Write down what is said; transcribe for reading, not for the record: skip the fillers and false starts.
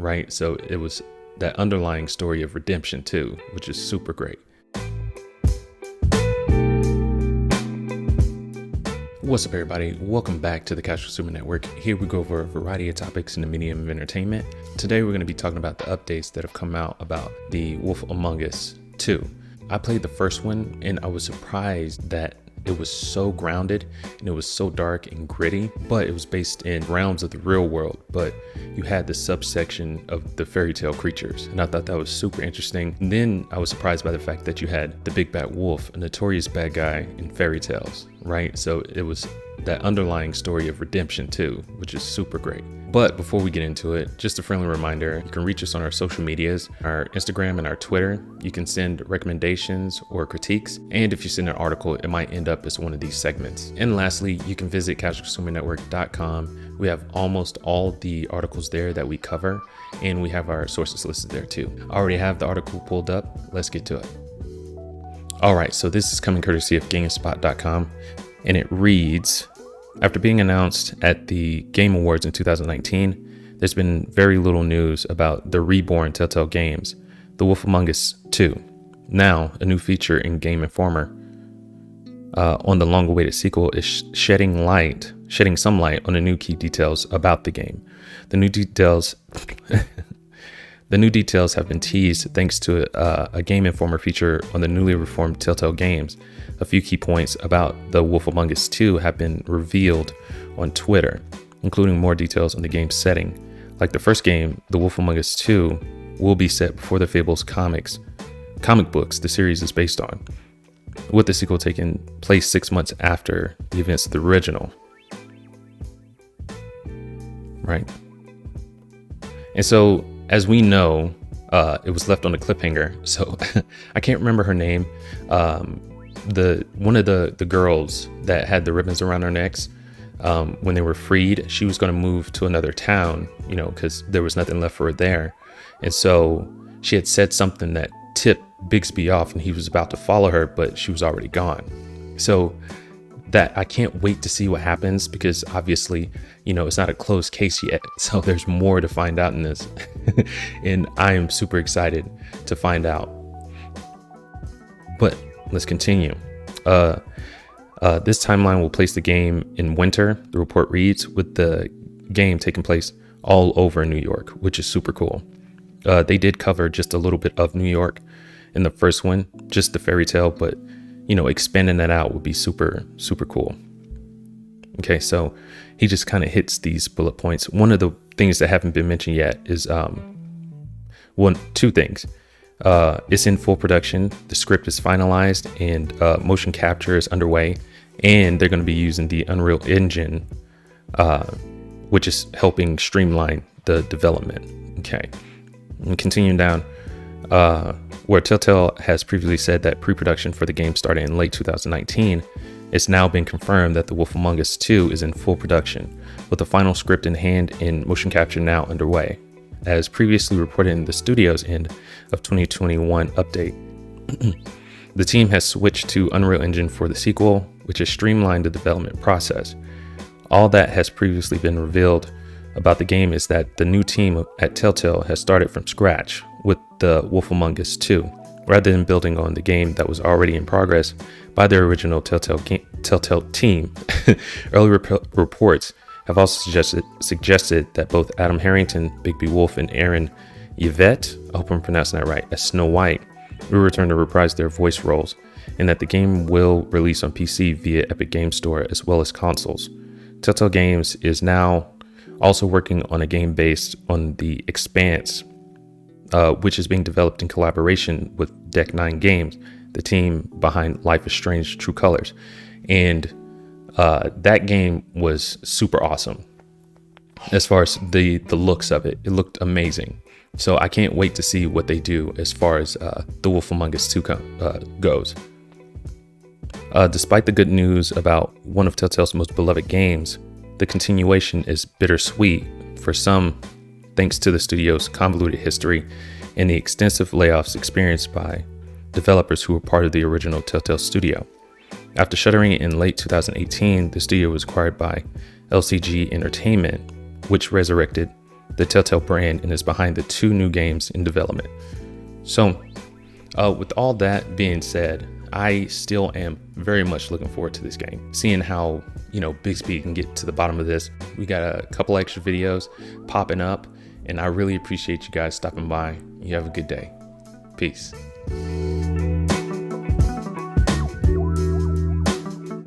right? So it was that underlying story of redemption too, which is super great. What's up, everybody? Welcome back to the Casual Consumer Network. Here we go over a variety of topics in the medium of entertainment. Today we're going to be talking about the updates that have come out about The Wolf Among Us 2. I played the first one and I was surprised that it was so grounded and it was so dark and gritty, but it was based in realms of the real world, but you had the subsection of the fairy tale creatures, and I thought that was super interesting. And then I was surprised by the fact that you had the big bad wolf, a notorious bad guy in fairy tales, right? So it was that underlying story of redemption too, which is super great. But before we get into it, just a friendly reminder, you can reach us on our social medias, our Instagram and our Twitter. You can send recommendations or critiques. And if you send an article, it might end up as one of these segments. And lastly, you can visit casualconsumernetwork.com. We have almost all the articles there that we cover, and we have our sources listed there too. I already have the article pulled up. Let's get to it. All right, so this is coming courtesy of GameSpot.com, and it reads, after being announced at the Game Awards in 2019, there's been very little news about the reborn Telltale games, The Wolf Among Us 2. Now, a new feature in Game Informer on the long-awaited sequel is shedding some light on the new key details about the game. The new details have been teased thanks to a Game Informer feature on the newly reformed Telltale games. A few key points about The Wolf Among Us 2 have been revealed on Twitter, including more details on the game's setting. Like the first game, The Wolf Among Us 2 will be set before the Fables comic books the series is based on, with the sequel taking place 6 months after the events of the original. Right. And so, as we know, it was left on a cliffhanger. So I can't remember her name. One of the girls that had the ribbons around her necks, when they were freed, she was going to move to another town, because there was nothing left for her there. And so she had said something that tipped Bixby off, and he was about to follow her, but she was already gone. So that I can't wait to see what happens, because obviously, it's not a closed case yet. So there's more to find out in this. And I am super excited to find out. But let's continue. This timeline will place the game in winter, the report reads, with the game taking place all over New York, which is super cool. They did cover just a little bit of New York in the first one, just the fairy tale, but expanding that out would be super, super cool. Okay, so he just kind of hits these bullet points. One of the things that haven't been mentioned yet is two things. It's in full production. The script is finalized, and motion capture is underway, and they're going to be using the Unreal Engine, which is helping streamline the development. Okay, and continuing down, where Telltale has previously said that pre-production for the game started in late 2019, it's now been confirmed that The Wolf Among Us 2 is in full production, with the final script in hand and motion capture now underway. As previously reported in the studio's end of 2021 update, the team has switched to Unreal Engine for the sequel, which has streamlined the development process. All that has previously been revealed about the game is that the new team at Telltale has started from scratch with The Wolf Among Us 2, rather than building on the game that was already in progress by their original Telltale team. Early reports have also suggested that both Adam Harrington, Bigby Wolf, and Aaron Yvette, I hope I'm pronouncing that right, as Snow White, will return to reprise their voice roles, and that the game will release on PC via Epic Games Store as well as consoles. Telltale Games is now also working on a game based on The Expanse, which is being developed in collaboration with Deck 9 Games, the team behind Life is Strange True Colors. And that game was super awesome. As far as the looks of it, it looked amazing. So I can't wait to see what they do as far as The Wolf Among Us 2 goes. Despite the good news about one of Telltale's most beloved games, the continuation is bittersweet for some, thanks to the studio's convoluted history and the extensive layoffs experienced by developers who were part of the original Telltale studio. After shuttering in late 2018, the studio was acquired by LCG Entertainment, which resurrected the Telltale brand and is behind the 2 new games in development. So, with all that being said, I still am very much looking forward to this game. Seeing how, Bixby can get to the bottom of this. We got a couple extra videos popping up, and I really appreciate you guys stopping by. You have a good day. Peace.